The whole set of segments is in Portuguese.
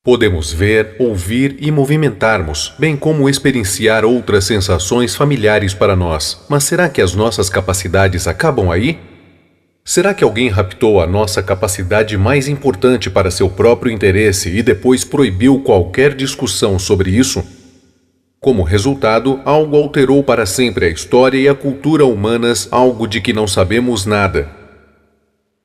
Podemos ver, ouvir e movimentarmos, bem como experienciar outras sensações familiares para nós. Mas será que as nossas capacidades acabam aí? Será que alguém raptou a nossa capacidade mais importante para seu próprio interesse e depois proibiu qualquer discussão sobre isso? Como resultado, algo alterou para sempre a história e a cultura humanas, algo de que não sabemos nada.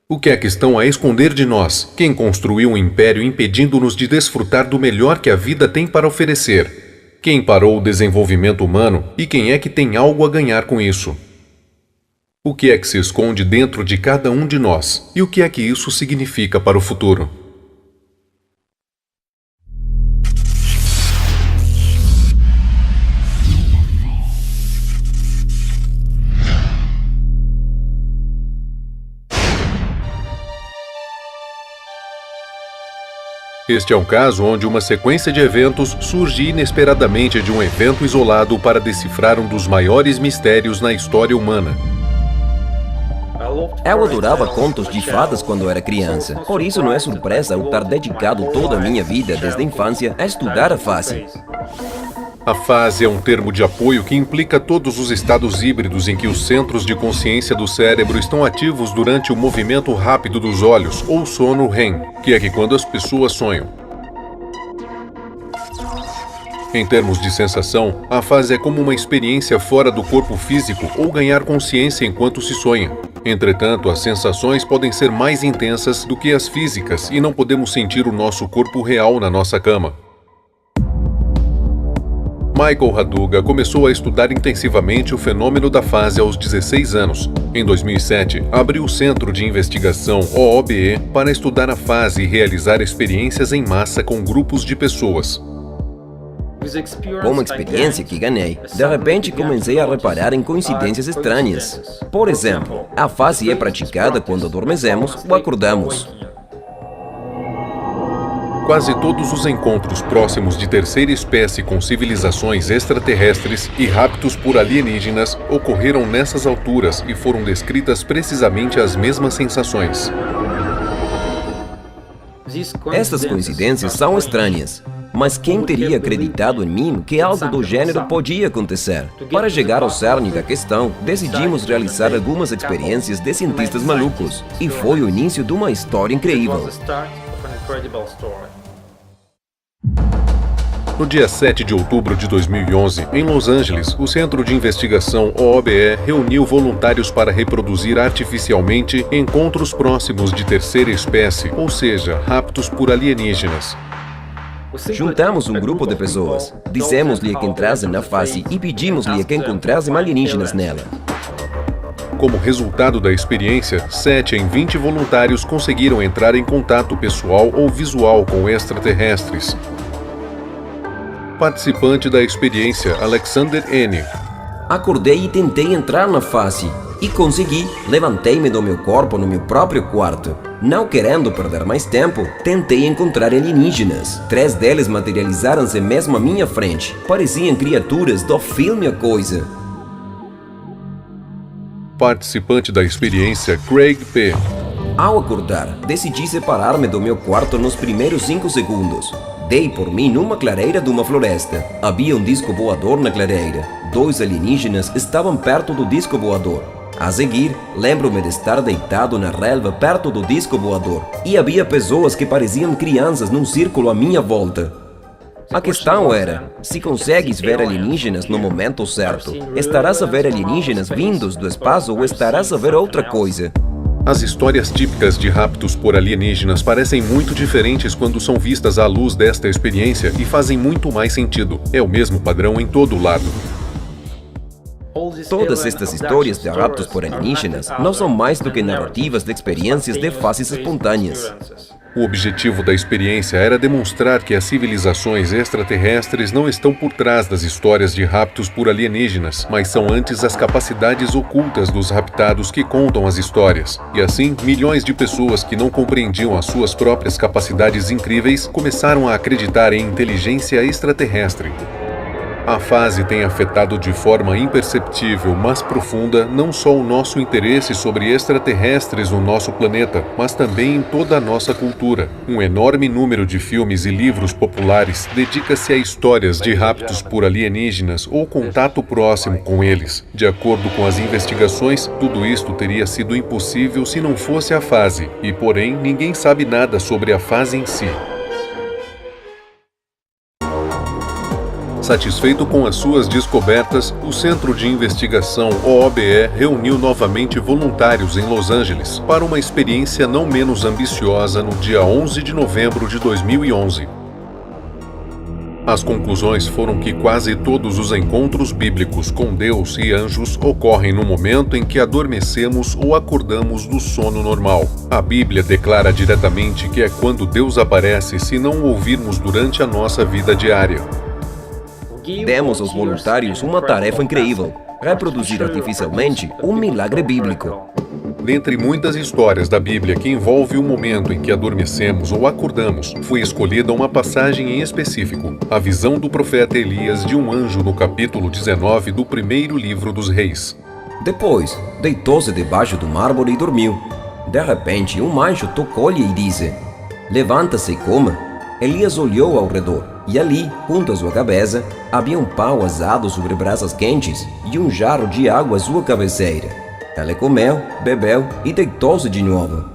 O que é que estão a esconder de nós? Quem construiu um império impedindo-nos de desfrutar do melhor que a vida tem para oferecer? Quem parou o desenvolvimento humano e quem é que tem algo a ganhar com isso? O que é que se esconde dentro de cada um de nós? E o que é que isso significa para o futuro? Este é um caso onde uma sequência de eventos surge inesperadamente de um evento isolado para decifrar um dos maiores mistérios na história humana. Eu adorava contos de fadas quando era criança. Por isso não é surpresa eu ter dedicado toda a minha vida desde a infância a estudar a fase. A fase é um termo de apoio que implica todos os estados híbridos em que os centros de consciência do cérebro estão ativos durante o movimento rápido dos olhos, ou sono REM, que é quando as pessoas sonham. Em termos de sensação, a fase é como uma experiência fora do corpo físico ou ganhar consciência enquanto se sonha. Entretanto, as sensações podem ser mais intensas do que as físicas e não podemos sentir o nosso corpo real na nossa cama. Michael Haduga começou a estudar intensivamente o fenômeno da fase aos 16 anos. Em 2007, abriu o Centro de Investigação OOBE para estudar a fase e realizar experiências em massa com grupos de pessoas. Com uma experiência que ganhei, de repente comecei a reparar em coincidências estranhas. Por exemplo, a fase é praticada quando adormecemos ou acordamos. Quase todos os encontros próximos de terceira espécie com civilizações extraterrestres e raptos por alienígenas ocorreram nessas alturas e foram descritas precisamente as mesmas sensações. Estas coincidências são estranhas, mas quem teria acreditado em mim que algo do gênero podia acontecer? Para chegar ao cerne da questão, decidimos realizar algumas experiências de cientistas malucos, e foi o início de uma história incrível. No dia 7 de outubro de 2011, em Los Angeles, o Centro de Investigação OOBE reuniu voluntários para reproduzir artificialmente encontros próximos de terceira espécie, ou seja, raptos por alienígenas. Juntamos um grupo de pessoas, dissemos-lhe que entrassem na fase e pedimos-lhe que encontrassem alienígenas nela. Como resultado da experiência, 7 em 20 voluntários conseguiram entrar em contato pessoal ou visual com extraterrestres. Participante da experiência, Alexander N. Acordei e tentei entrar na fase. E consegui. Levantei-me do meu corpo no meu próprio quarto. Não querendo perder mais tempo, tentei encontrar alienígenas. 3 deles materializaram-se mesmo à minha frente. Pareciam criaturas do filme A Coisa. Participante da experiência, Craig P. Ao acordar, decidi separar-me do meu quarto nos primeiros 5 segundos. Dei por mim numa clareira de uma floresta. Havia um disco voador na clareira. 2 alienígenas estavam perto do disco voador. A seguir, lembro-me de estar deitado na relva perto do disco voador. E havia pessoas que pareciam crianças num círculo à minha volta. A questão era, se consegues ver alienígenas no momento certo, estarás a ver alienígenas vindos do espaço ou estarás a ver outra coisa? As histórias típicas de raptos por alienígenas parecem muito diferentes quando são vistas à luz desta experiência e fazem muito mais sentido. É o mesmo padrão em todo lado. Todas estas histórias de raptos por alienígenas não são mais do que narrativas de experiências de fases espontâneas. O objetivo da experiência era demonstrar que as civilizações extraterrestres não estão por trás das histórias de raptos por alienígenas, mas são antes as capacidades ocultas dos raptados que contam as histórias. E assim, milhões de pessoas que não compreendiam as suas próprias capacidades incríveis começaram a acreditar em inteligência extraterrestre. A fase tem afetado de forma imperceptível, mas profunda, não só o nosso interesse sobre extraterrestres no nosso planeta, mas também em toda a nossa cultura. Um enorme número de filmes e livros populares dedica-se a histórias de raptos por alienígenas ou contato próximo com eles. De acordo com as investigações, tudo isto teria sido impossível se não fosse a fase, e porém ninguém sabe nada sobre a fase em si. Satisfeito com as suas descobertas, o Centro de Investigação OOBE reuniu novamente voluntários em Los Angeles para uma experiência não menos ambiciosa no dia 11 de novembro de 2011. As conclusões foram que quase todos os encontros bíblicos com Deus e anjos ocorrem no momento em que adormecemos ou acordamos do sono normal. A Bíblia declara diretamente que é quando Deus aparece se não o ouvirmos durante a nossa vida diária. Demos aos voluntários uma tarefa incrível: reproduzir artificialmente um milagre bíblico. Dentre muitas histórias da Bíblia que envolve o momento em que adormecemos ou acordamos, foi escolhida uma passagem em específico, a visão do profeta Elias de um anjo no capítulo 19 do primeiro livro dos Reis. Depois, deitou-se debaixo de uma árvore e dormiu. De repente, um anjo tocou-lhe e disse: "Levanta-se e coma." Elias olhou ao redor, e ali, junto à sua cabeça, havia um pau assado sobre brasas quentes e um jarro de água à sua cabeceira. Ele comeu, bebeu e deitou-se de novo.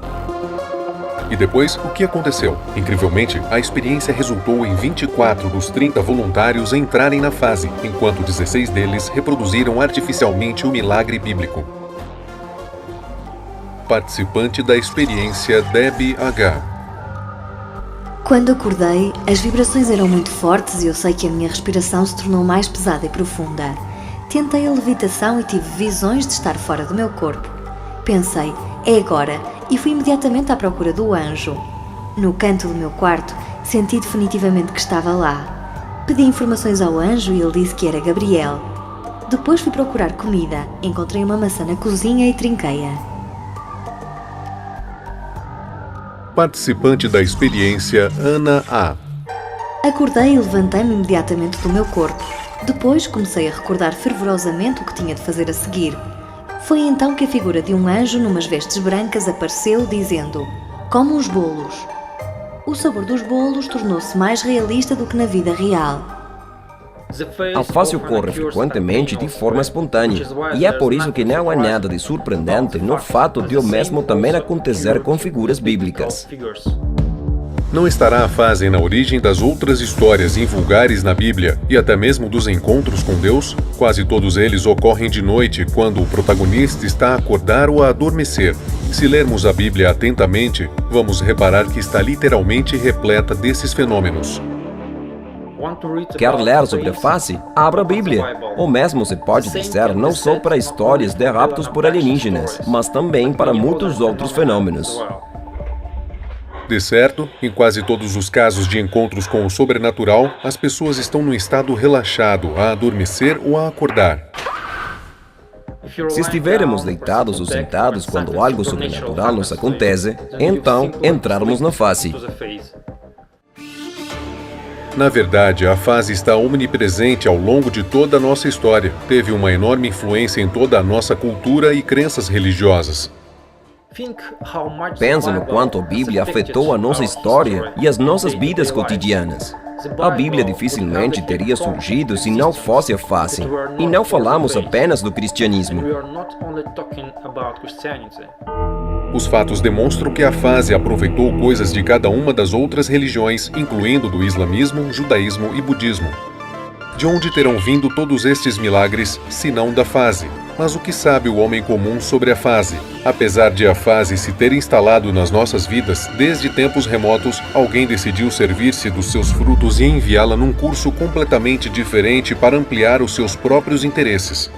E depois, o que aconteceu? Incrivelmente, a experiência resultou em 24 dos 30 voluntários entrarem na fase, enquanto 16 deles reproduziram artificialmente o milagre bíblico. Participante da experiência Debbie H. Quando acordei, as vibrações eram muito fortes e eu sei que a minha respiração se tornou mais pesada e profunda. Tentei a levitação e tive visões de estar fora do meu corpo. Pensei, é agora, e fui imediatamente à procura do anjo. No canto do meu quarto, senti definitivamente que estava lá. Pedi informações ao anjo e ele disse que era Gabriel. Depois fui procurar comida, encontrei uma maçã na cozinha e trinquei-a. Participante da experiência Ana A. Acordei e levantei-me imediatamente do meu corpo. Depois comecei a recordar fervorosamente o que tinha de fazer a seguir. Foi então que a figura de um anjo numas vestes brancas apareceu, dizendo: "Come uns bolos." O sabor dos bolos tornou-se mais realista do que na vida real. A fase ocorre frequentemente de forma espontânea, e é por isso que não há nada de surpreendente no fato de o mesmo também acontecer com figuras bíblicas. Não estará a fase na origem das outras histórias invulgares na Bíblia e até mesmo dos encontros com Deus? Quase todos eles ocorrem de noite, quando o protagonista está a acordar ou a adormecer. Se lermos a Bíblia atentamente, vamos reparar que está literalmente repleta desses fenômenos. Quer ler sobre a fase? Abra a Bíblia. O mesmo se pode dizer não só para histórias de raptos por alienígenas, mas também para muitos outros fenômenos. De certo, em quase todos os casos de encontros com o sobrenatural, as pessoas estão num estado relaxado, a adormecer ou a acordar. Se estivermos deitados ou sentados quando algo sobrenatural nos acontece, então entrarmos na fase. Na verdade, a fase está omnipresente ao longo de toda a nossa história. Teve uma enorme influência em toda a nossa cultura e crenças religiosas. Pense no quanto a Bíblia afetou a nossa história e as nossas vidas cotidianas. A Bíblia dificilmente teria surgido se não fosse a fase. E não falamos apenas do cristianismo. Os fatos demonstram que a fase aproveitou coisas de cada uma das outras religiões, incluindo do islamismo, judaísmo e budismo. De onde terão vindo todos estes milagres, se não da fase? Mas o que sabe o homem comum sobre a fase? Apesar de a fase se ter instalado nas nossas vidas desde tempos remotos, alguém decidiu servir-se dos seus frutos e enviá-la num curso completamente diferente para ampliar os seus próprios interesses.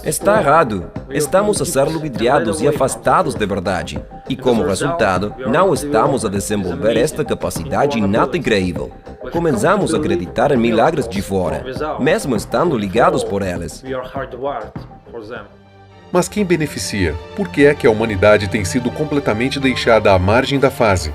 Está errado. Estamos a ser ludibriados e afastados da verdade. E como resultado, não estamos a desenvolver esta capacidade inata e incrível. Começamos a acreditar em milagres de fora, mesmo estando ligados por elas. Mas quem beneficia? Por que é que a humanidade tem sido completamente deixada à margem da fase?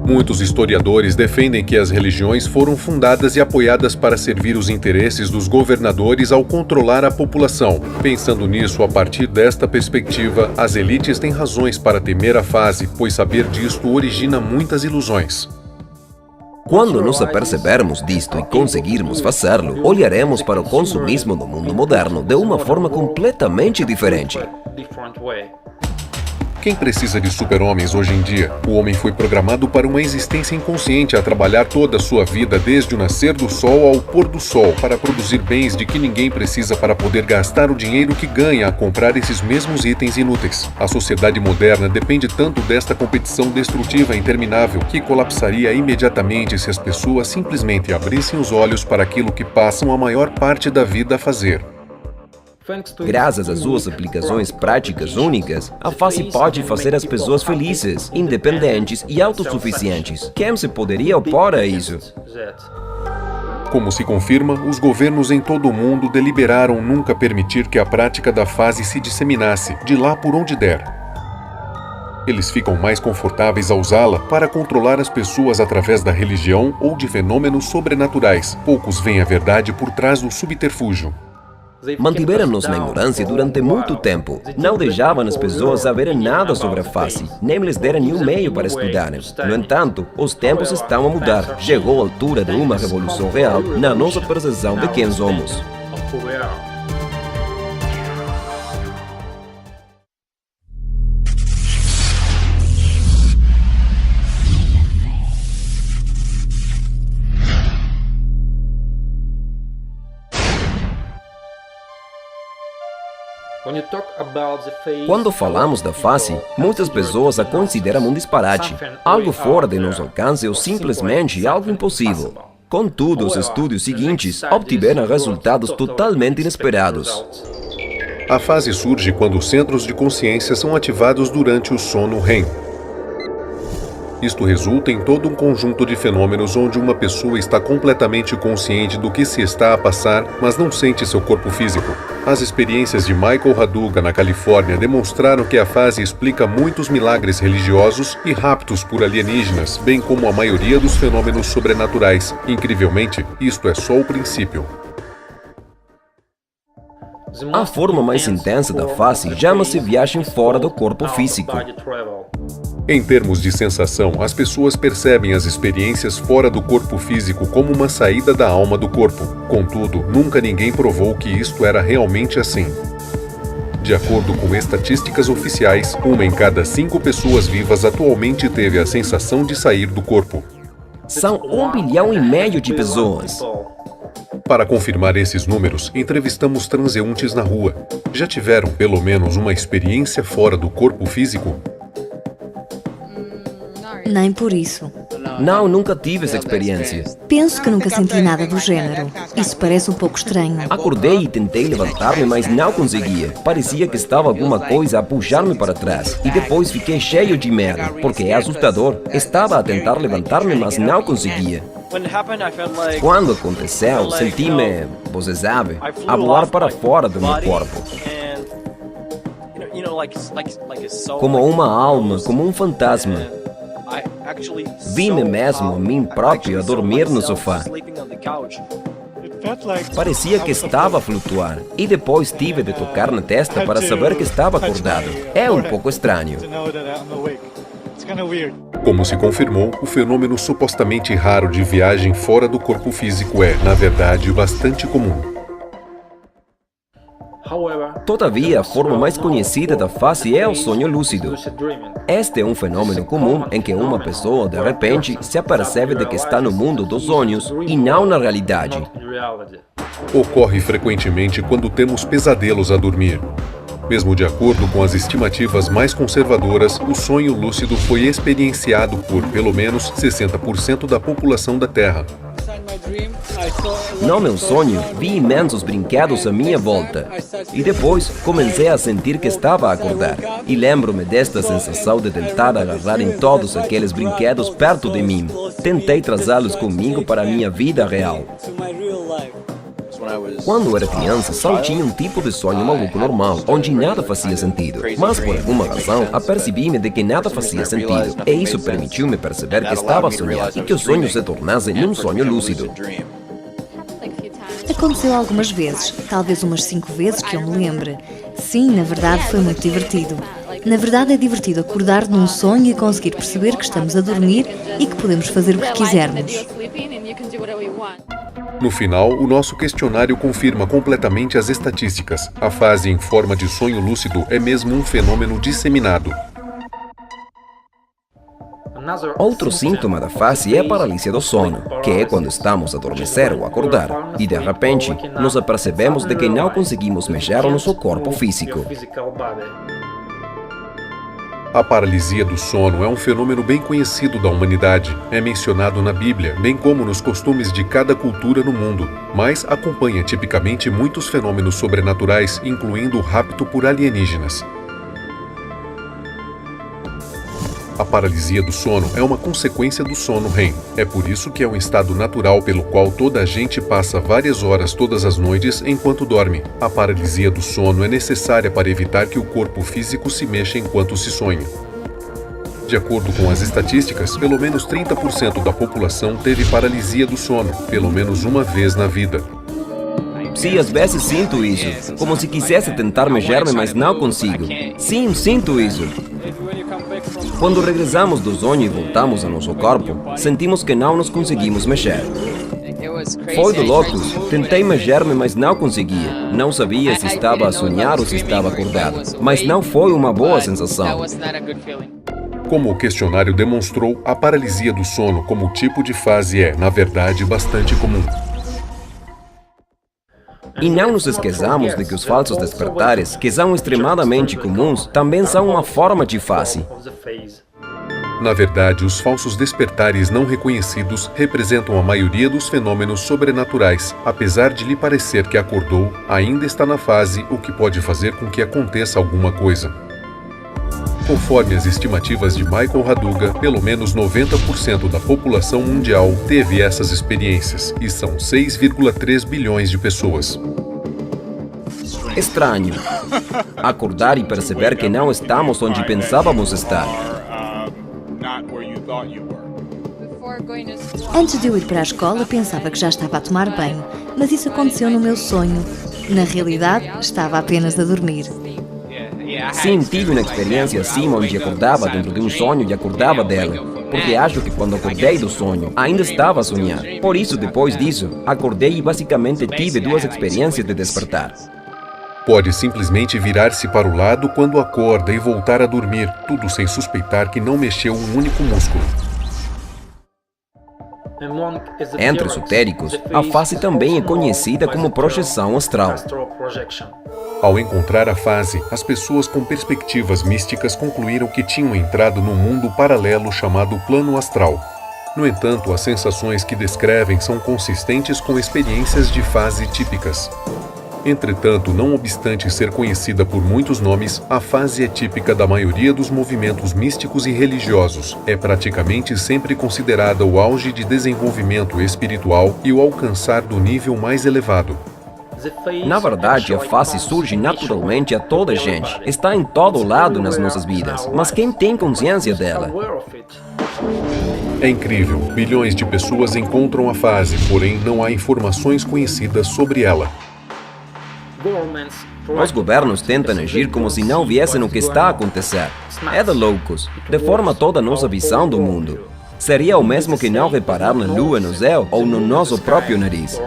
Muitos historiadores defendem que as religiões foram fundadas e apoiadas para servir os interesses dos governadores ao controlar a população. Pensando nisso, a partir desta perspectiva, as elites têm razões para temer a fase, pois saber disto origina muitas ilusões. Quando nos apercebermos disto e conseguirmos fazê-lo, olharemos para o consumismo do mundo moderno de uma forma completamente diferente. Quem precisa de super-homens hoje em dia? O homem foi programado para uma existência inconsciente a trabalhar toda a sua vida desde o nascer do sol ao pôr do sol para produzir bens de que ninguém precisa para poder gastar o dinheiro que ganha a comprar esses mesmos itens inúteis. A sociedade moderna depende tanto desta competição destrutiva e interminável que colapsaria imediatamente se as pessoas simplesmente abrissem os olhos para aquilo que passam a maior parte da vida a fazer. Graças às suas aplicações práticas únicas, a face pode fazer as pessoas felizes, independentes e autossuficientes. Quem se poderia opor a isso? Como se confirma, os governos em todo o mundo deliberaram nunca permitir que a prática da fase se disseminasse, de lá por onde der. Eles ficam mais confortáveis a usá-la para controlar as pessoas através da religião ou de fenômenos sobrenaturais. Poucos veem a verdade por trás do subterfúgio. Mantiveram-nos na ignorância durante muito tempo. Não deixavam as pessoas saberem nada sobre a face, nem lhes deram nenhum meio para estudarem. No entanto, os tempos estão a mudar. Chegou a altura de uma revolução real na nossa percepção de quem somos. Quando falamos da face, muitas pessoas a consideram um disparate, algo fora de nosso alcance ou simplesmente algo impossível. Contudo, os estudos seguintes obtiveram resultados totalmente inesperados. A fase surge quando os centros de consciência são ativados durante o sono REM. Isto resulta em todo um conjunto de fenômenos onde uma pessoa está completamente consciente do que se está a passar, mas não sente seu corpo físico. As experiências de Michael Raduga, na Califórnia, demonstraram que a fase explica muitos milagres religiosos e raptos por alienígenas, bem como a maioria dos fenômenos sobrenaturais. Incrivelmente, isto é só o princípio. A forma mais intensa da face chama-se viagem fora do corpo físico. Em termos de sensação, as pessoas percebem as experiências fora do corpo físico como uma saída da alma do corpo. Contudo, nunca ninguém provou que isto era realmente assim. De acordo com estatísticas oficiais, 1 em cada 5 pessoas vivas atualmente teve a sensação de sair do corpo. São 1,5 bilhão de pessoas. Para confirmar esses números, entrevistamos transeuntes na rua. Já tiveram pelo menos uma experiência fora do corpo físico? Nem por isso. Não, nunca tive essa experiência. Penso que nunca senti nada do gênero. Isso parece um pouco estranho. Acordei e tentei levantar-me, mas não conseguia. Parecia que estava alguma coisa a puxar-me para trás. E depois fiquei cheio de medo, porque é assustador. Estava a tentar levantar-me, mas não conseguia. Quando aconteceu, senti-me, você sabe, a voar para fora do meu corpo. Como uma alma, como um fantasma. Vi-me mesmo, a mim próprio, a dormir no sofá. Parecia que estava a flutuar, e depois tive de tocar na testa para saber que estava acordado. É um pouco estranho. Como se confirmou, o fenômeno supostamente raro de viagem fora do corpo físico é, na verdade, bastante comum. Todavia, a forma mais conhecida da face é o sonho lúcido. Este é um fenômeno comum em que uma pessoa, de repente, se apercebe de que está no mundo dos sonhos e não na realidade. Ocorre frequentemente quando temos pesadelos a dormir. Mesmo de acordo com as estimativas mais conservadoras, o sonho lúcido foi experienciado por, pelo menos, 60% da população da Terra. No meu sonho, vi imensos brinquedos à minha volta. E depois, comecei a sentir que estava a acordar. E lembro-me desta sensação de tentar agarrar em todos aqueles brinquedos perto de mim. Tentei trazê-los comigo para a minha vida real. Quando era criança, só tinha um tipo de sonho maluco normal, onde nada fazia sentido. Mas por alguma razão, apercebi-me de que nada fazia sentido. E isso permitiu-me perceber que estava a sonhar e que o sonho se tornasse num sonho lúcido. Aconteceu algumas vezes, talvez umas 5 vezes que eu me lembre. Sim, na verdade foi muito divertido. Na verdade é divertido acordar num sonho e conseguir perceber que estamos a dormir e que podemos fazer o que quisermos. No final, o nosso questionário confirma completamente as estatísticas. A fase em forma de sonho lúcido é mesmo um fenômeno disseminado. Outro síntoma da fase é a paralisia do sono, que é quando estamos a adormecer ou acordar, e de repente nos apercebemos de que não conseguimos mexer o nosso corpo físico. A paralisia do sono é um fenômeno bem conhecido da humanidade. É mencionado na Bíblia, bem como nos costumes de cada cultura no mundo, mas acompanha tipicamente muitos fenômenos sobrenaturais, incluindo o rapto por alienígenas. A paralisia do sono é uma consequência do sono REM. É por isso que é um estado natural pelo qual toda a gente passa várias horas todas as noites enquanto dorme. A paralisia do sono é necessária para evitar que o corpo físico se mexa enquanto se sonha. De acordo com as estatísticas, pelo menos 30% da população teve paralisia do sono, pelo menos uma vez na vida. Sim, às vezes sinto isso, como se quisesse tentar mexer-me, mas não consigo. Sim, sinto isso. Quando regressamos do sonho e voltamos ao nosso corpo, sentimos que não nos conseguimos mexer. Foi de loucos. Tentei mexer-me, mas não conseguia. Não sabia se estava a sonhar ou se estava acordado. Mas não foi uma boa sensação. Como o questionário demonstrou, a paralisia do sono como tipo de fase é, na verdade, bastante comum. E não nos esqueçamos de que os falsos despertares, que são extremadamente comuns, também são uma forma de fase. Na verdade, os falsos despertares não reconhecidos representam a maioria dos fenômenos sobrenaturais. Apesar de lhe parecer que acordou, ainda está na fase, o que pode fazer com que aconteça alguma coisa. Conforme as estimativas de Michael Raduga, pelo menos 90% da população mundial teve essas experiências, e são 6,3 bilhões de pessoas. Estranho. Acordar e perceber que não estamos onde pensávamos estar. Antes de eu ir para a escola, pensava que já estava a tomar banho, mas isso aconteceu no meu sonho. Na realidade, estava apenas a dormir. Sim, tive uma experiência assim, onde acordava dentro de um sonho e acordava dela. Porque acho que quando acordei do sonho, ainda estava a sonhar. Por isso, depois disso, acordei e basicamente tive 2 experiências de despertar. Pode simplesmente virar-se para o lado quando acorda e voltar a dormir, tudo sem suspeitar que não mexeu um único músculo. Entre esotéricos, a fase também é conhecida como projeção astral. Ao encontrar a fase, as pessoas com perspectivas místicas concluíram que tinham entrado num mundo paralelo chamado plano astral. No entanto, as sensações que descrevem são consistentes com experiências de fase típicas. Entretanto, não obstante ser conhecida por muitos nomes, a fase é típica da maioria dos movimentos místicos e religiosos. É praticamente sempre considerada o auge de desenvolvimento espiritual e o alcançar do nível mais elevado. Na verdade, a fase surge naturalmente a toda a gente. Está em todo lado nas nossas vidas. Mas quem tem consciência dela? É incrível. Bilhões de pessoas encontram a fase, porém não há informações conhecidas sobre ela. Os governos tentam agir como se não viessem o que está a acontecer. É de loucos. Deforma toda a nossa visão do mundo. Seria o mesmo que não reparar na lua no céu ou no nosso próprio nariz.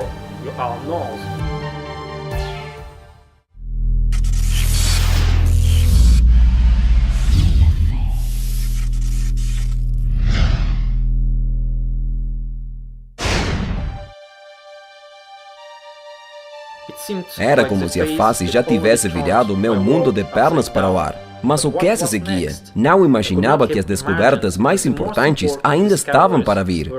Era como se a fase já tivesse virado o meu mundo de pernas para o ar. Mas o que se seguia? Não imaginava que as descobertas mais importantes ainda estavam para vir.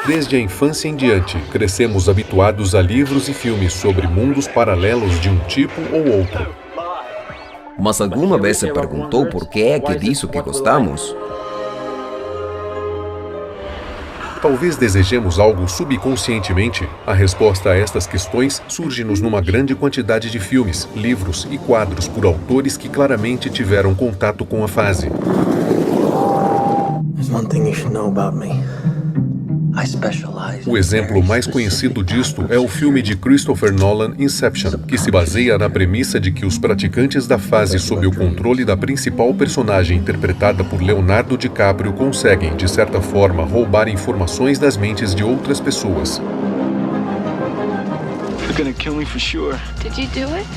Desde a infância em diante, crescemos habituados a livros e filmes sobre mundos paralelos de um tipo ou outro. Mas alguma vez se perguntou por que é que disso que gostamos? Talvez desejemos algo subconscientemente. A resposta a estas questões surge-nos numa grande quantidade de filmes, livros e quadros por autores que claramente tiveram contato com a fase. There's one thing you should know about me. O exemplo mais conhecido disto é o filme de Christopher Nolan, Inception, que se baseia na premissa de que os praticantes da fase sob o controle da principal personagem interpretada por Leonardo DiCaprio conseguem, de certa forma, roubar informações das mentes de outras pessoas.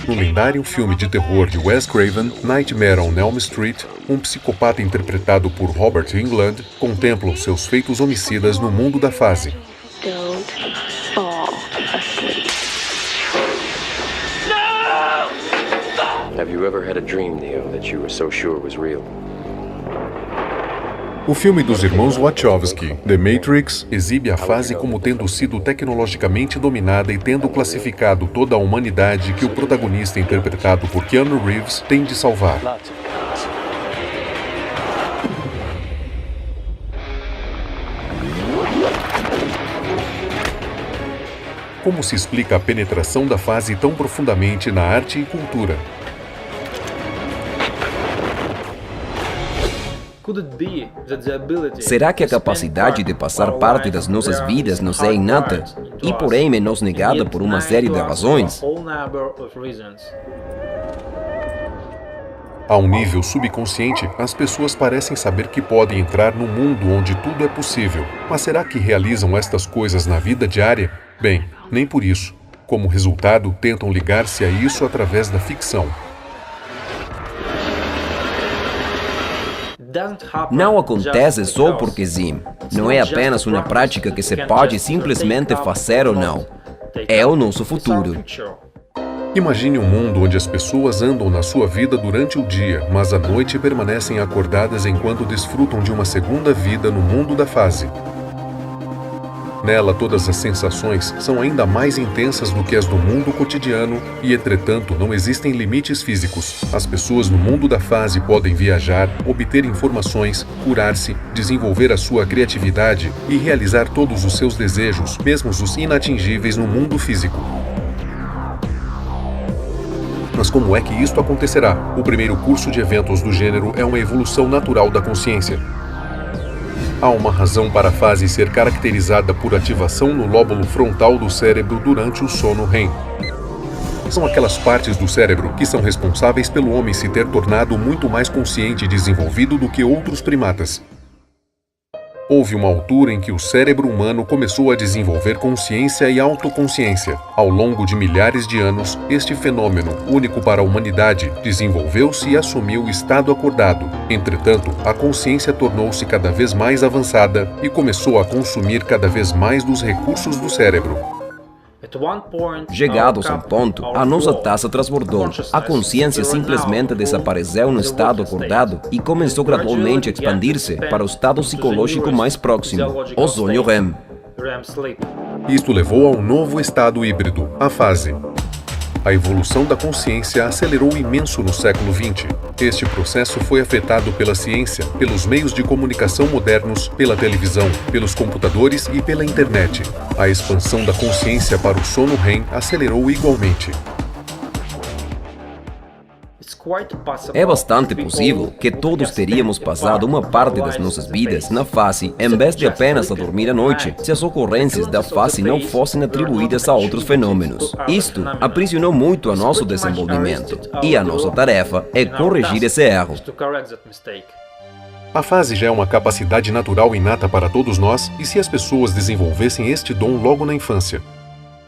No lendário filme de terror de Wes Craven, Nightmare on Elm Street, um psicopata interpretado por Robert Englund contempla seus feitos homicidas no mundo da fase. Don't fall asleep. Have you ever had a dream, Neo, that you were so sure was real? O filme dos irmãos Wachowski, The Matrix, exibe a fase como tendo sido tecnologicamente dominada e tendo classificado toda a humanidade que o protagonista interpretado por Keanu Reeves tem de salvar. Como se explica a penetração da fase tão profundamente na arte e cultura? Será que a capacidade de passar parte das nossas vidas nos é inata e, porém, é nos negada por uma série de razões? A um nível subconsciente, as pessoas parecem saber que podem entrar num mundo onde tudo é possível. Mas será que realizam estas coisas na vida diária? Bem, nem por isso. Como resultado, tentam ligar-se a isso através da ficção. Não acontece só porque sim. Não é apenas uma prática que se pode simplesmente fazer ou não. É o nosso futuro. Imagine um mundo onde as pessoas andam na sua vida durante o dia, mas à noite permanecem acordadas enquanto desfrutam de uma segunda vida no mundo da fase. Nela, todas as sensações são ainda mais intensas do que as do mundo cotidiano e, entretanto, não existem limites físicos. As pessoas no mundo da fase podem viajar, obter informações, curar-se, desenvolver a sua criatividade e realizar todos os seus desejos, mesmo os inatingíveis no mundo físico. Mas como é que isto acontecerá? O primeiro curso de eventos do gênero é uma evolução natural da consciência. Há uma razão para a fase ser caracterizada por ativação no lóbulo frontal do cérebro durante o sono REM. São aquelas partes do cérebro que são responsáveis pelo homem se ter tornado muito mais consciente e desenvolvido do que outros primatas. Houve uma altura em que o cérebro humano começou a desenvolver consciência e autoconsciência. Ao longo de milhares de anos, este fenômeno, único para a humanidade, desenvolveu-se e assumiu o estado acordado. Entretanto, a consciência tornou-se cada vez mais avançada e começou a consumir cada vez mais dos recursos do cérebro. Chegados a um ponto, a nossa taça transbordou. A consciência simplesmente desapareceu no estado acordado e começou gradualmente a expandir-se para o estado psicológico mais próximo, o sonho REM. Isto levou a um novo estado híbrido, a fase. A evolução da consciência acelerou imenso no século XX. Este processo foi afetado pela ciência, pelos meios de comunicação modernos, pela televisão, pelos computadores e pela internet. A expansão da consciência para o sono REM acelerou igualmente. É bastante possível que todos teríamos passado uma parte das nossas vidas na fase, em vez de apenas a dormir à noite, se as ocorrências da fase não fossem atribuídas a outros fenômenos. Isto aprisionou muito a nosso desenvolvimento, e a nossa tarefa é corrigir esse erro. A fase já é uma capacidade natural inata para todos nós, e se as pessoas desenvolvessem este dom logo na infância?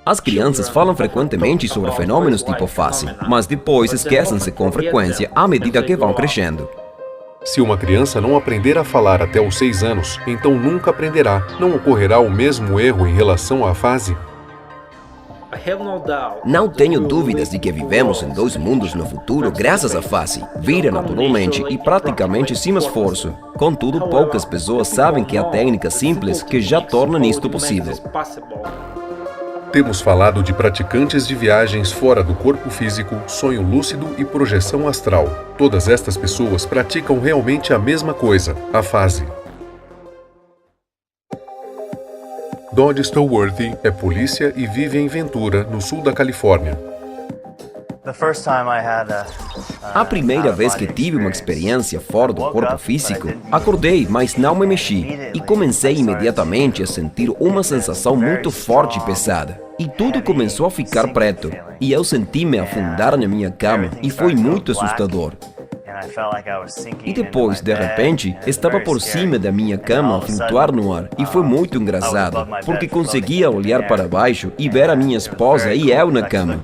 As crianças falam frequentemente sobre fenômenos tipo fase, mas depois esquecem-se com frequência à medida que vão crescendo. Se uma criança não aprender a falar até os 6 anos, então nunca aprenderá. Não ocorrerá o mesmo erro em relação à fase? Não tenho dúvidas de que vivemos em dois mundos no futuro graças à fase. Vira naturalmente e praticamente sem esforço. Contudo, poucas pessoas sabem que há técnicas simples que já tornam isto possível. Temos falado de praticantes de viagens fora do corpo físico, sonho lúcido e projeção astral. Todas estas pessoas praticam realmente a mesma coisa, a fase. Dodge Stallworthy é polícia e vive em Ventura, no sul da Califórnia. A primeira vez que tive uma experiência fora do corpo físico, acordei, mas não me mexi, e comecei imediatamente a sentir uma sensação muito forte e pesada. E tudo começou a ficar preto, e eu senti-me afundar na minha cama, e foi muito assustador. E depois, de repente, estava por cima da minha cama a flutuar no ar, e foi muito engraçado, porque conseguia olhar para baixo e ver a minha esposa e eu na cama.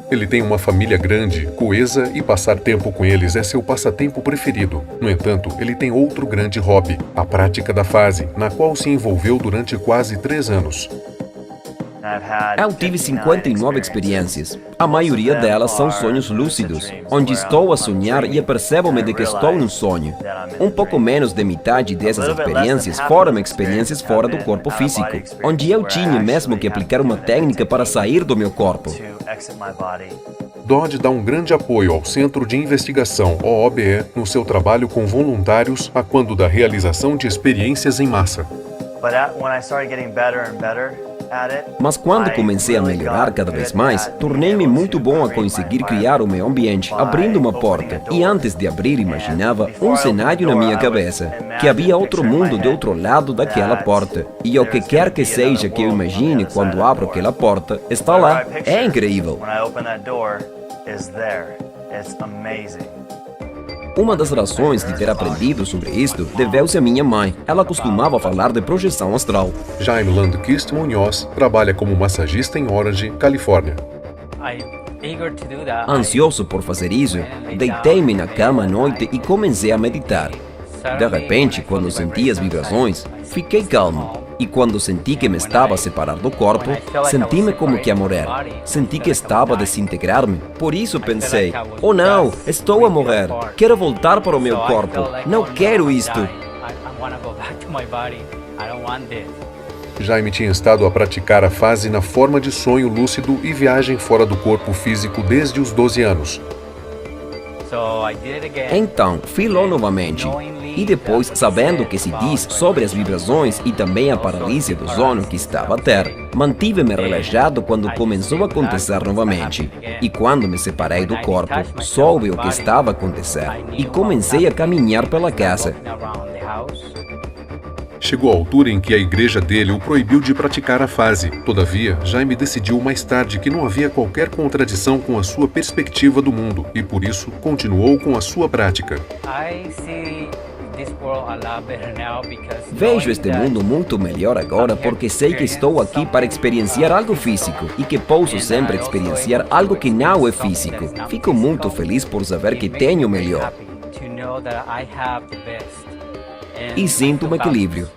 Ele tem uma família grande, coesa, e passar tempo com eles é seu passatempo preferido. No entanto, ele tem outro grande hobby, a prática da fase, na qual se envolveu durante quase 3 anos. Eu tive 59 experiências. A maioria delas são sonhos lúcidos, onde estou a sonhar e apercebo-me de que estou num sonho. Um pouco menos de metade dessas experiências foram experiências fora do corpo físico, onde eu tinha mesmo que aplicar uma técnica para sair do meu corpo. Dodge dá um grande apoio ao Centro de Investigação, OBE, no seu trabalho com voluntários a quando da realização de experiências em massa. Mas quando comecei a melhorar cada vez mais, tornei-me muito bom a conseguir criar o meu ambiente, abrindo uma porta. E antes de abrir, imaginava um cenário na minha cabeça, que havia outro mundo do outro lado daquela porta. E o que quer que seja que eu imagine quando abro aquela porta, está lá. É incrível. Uma das razões de ter aprendido sobre isto deveu-se à minha mãe. Ela costumava falar de projeção astral. Jaime Landquist Munhoz trabalha como massagista em Orange, Califórnia. Ansioso por fazer isso, deitei-me na cama à noite e comecei a meditar. De repente, quando senti as vibrações, fiquei calmo. E quando senti que me estava a separar do corpo, senti-me como que a morrer. Senti que estava a desintegrar-me. Por isso pensei, oh não, estou a morrer. Quero voltar para o meu corpo. Não quero isto. Jaime tinha estado a praticar a fase na forma de sonho lúcido e viagem fora do corpo físico desde os 12 anos. Então, fui lá novamente. E depois, sabendo o que se diz sobre as vibrações e também a paralisia do sono que estava a ter, mantive-me relaxado quando começou a acontecer novamente. E quando me separei do corpo, soube o que estava a acontecer e comecei a caminhar pela casa. Chegou a altura em que a igreja dele o proibiu de praticar a fase. Todavia, Jaime decidiu mais tarde que não havia qualquer contradição com a sua perspectiva do mundo e, por isso, continuou com a sua prática. Vejo este mundo muito melhor agora porque sei que estou aqui para experienciar algo físico e que posso sempre experienciar algo que não é físico. Fico muito feliz por saber que tenho o melhor. E sinto um equilíbrio.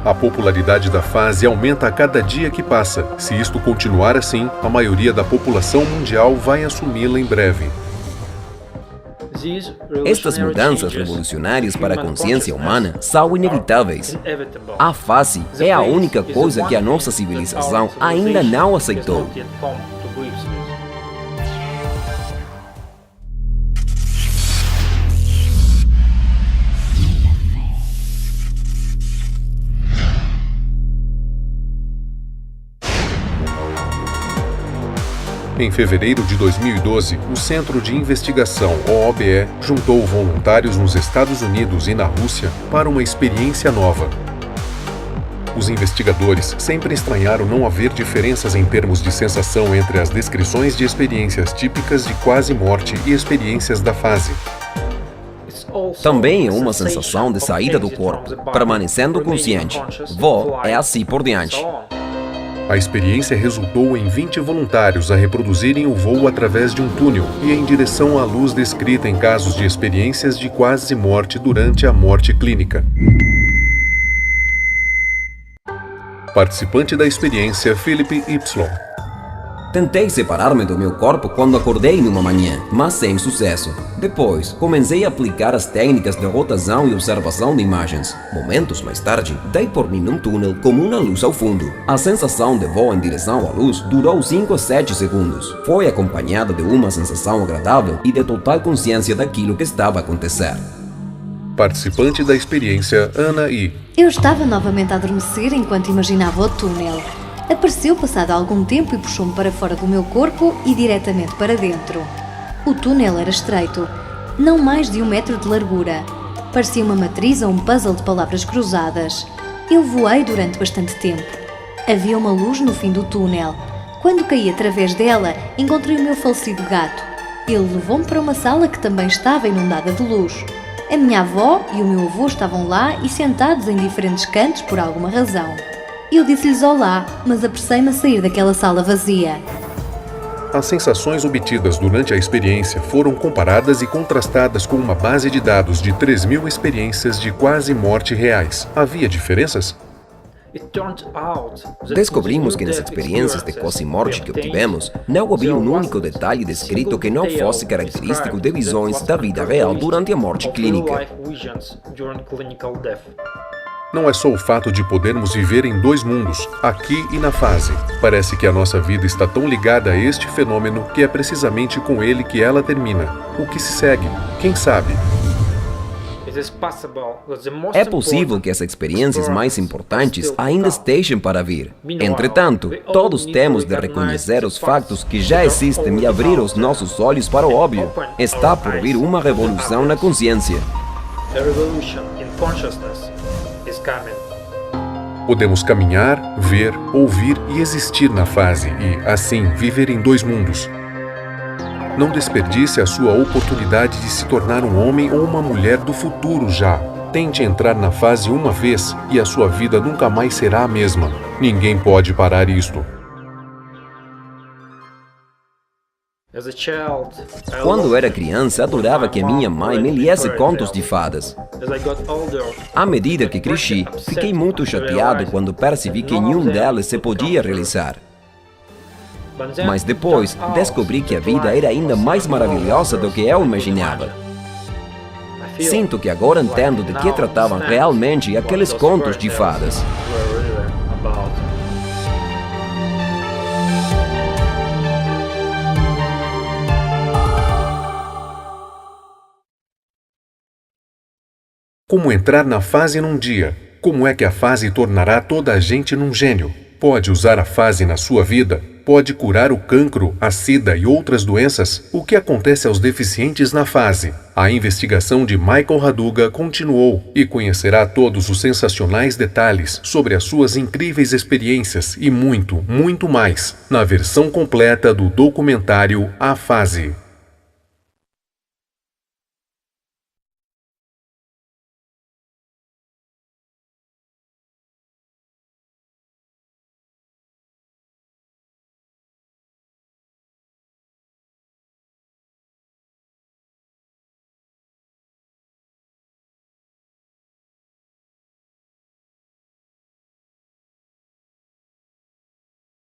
A popularidade da fase aumenta a cada dia que passa. Se isto continuar assim, a maioria da população mundial vai assumi-la em breve. Estas mudanças revolucionárias para a consciência humana são inevitáveis. A fase é a única coisa que a nossa civilização ainda não aceitou. Em fevereiro de 2012, o Centro de Investigação, OBE, juntou voluntários nos Estados Unidos e na Rússia para uma experiência nova. Os investigadores sempre estranharam não haver diferenças em termos de sensação entre as descrições de experiências típicas de quase morte e experiências da fase. Também é uma sensação de saída do corpo, permanecendo consciente. Voo é assim por diante. A experiência resultou em 20 voluntários a reproduzirem o voo através de um túnel e em direção à luz descrita em casos de experiências de quase morte durante a morte clínica. Participante da experiência, Philip Y. Tentei separar-me do meu corpo quando acordei numa manhã, mas sem sucesso. Depois, comecei a aplicar as técnicas de rotação e observação de imagens. Momentos mais tarde, dei por mim num túnel com uma luz ao fundo. A sensação de voo em direção à luz durou 5 a 7 segundos. Foi acompanhada de uma sensação agradável e de total consciência daquilo que estava a acontecer. Participante da experiência Ana I. Eu estava novamente a adormecer enquanto imaginava o túnel. Apareceu passado algum tempo e puxou-me para fora do meu corpo e diretamente para dentro. O túnel era estreito, não mais de 1 metro de largura. Parecia uma matriz ou um puzzle de palavras cruzadas. Eu voei durante bastante tempo. Havia uma luz no fim do túnel. Quando caí através dela, encontrei o meu falecido gato. Ele levou-me para uma sala que também estava inundada de luz. A minha avó e o meu avô estavam lá e sentados em diferentes cantos por alguma razão. Eu disse-lhes olá, mas apressei-me a sair daquela sala vazia. As sensações obtidas durante a experiência foram comparadas e contrastadas com uma base de dados de 3.000 experiências de quase morte reais. Havia diferenças? Descobrimos que nas experiências de quase morte que obtivemos, não havia um único detalhe descrito que não fosse característico de visões da vida real durante a morte clínica. Não é só o fato de podermos viver em 2 mundos, aqui e na fase. Parece que a nossa vida está tão ligada a este fenômeno que é precisamente com ele que ela termina. O que se segue? Quem sabe? É possível que as experiências mais importantes ainda estejam para vir. Entretanto, todos temos de reconhecer os fatos que já existem e abrir os nossos olhos para o óbvio. Está por vir uma revolução na consciência. Podemos caminhar, ver, ouvir e existir na fase e, assim, viver em 2 mundos. Não desperdice a sua oportunidade de se tornar um homem ou uma mulher do futuro já. Tente entrar na fase uma vez e a sua vida nunca mais será a mesma. Ninguém pode parar isto. Quando era criança, adorava que a minha mãe me lesse contos de fadas. À medida que cresci, fiquei muito chateado quando percebi que nenhum deles se podia realizar. Mas depois, descobri que a vida era ainda mais maravilhosa do que eu imaginava. Sinto que agora entendo de que tratavam realmente aqueles contos de fadas. Como entrar na fase num dia? Como é que a fase tornará toda a gente num gênio? Pode usar a fase na sua vida? Pode curar o cancro, a sida e outras doenças? O que acontece aos deficientes na fase? A investigação de Michael Raduga continuou e conhecerá todos os sensacionais detalhes sobre as suas incríveis experiências e muito, muito mais na versão completa do documentário A Fase.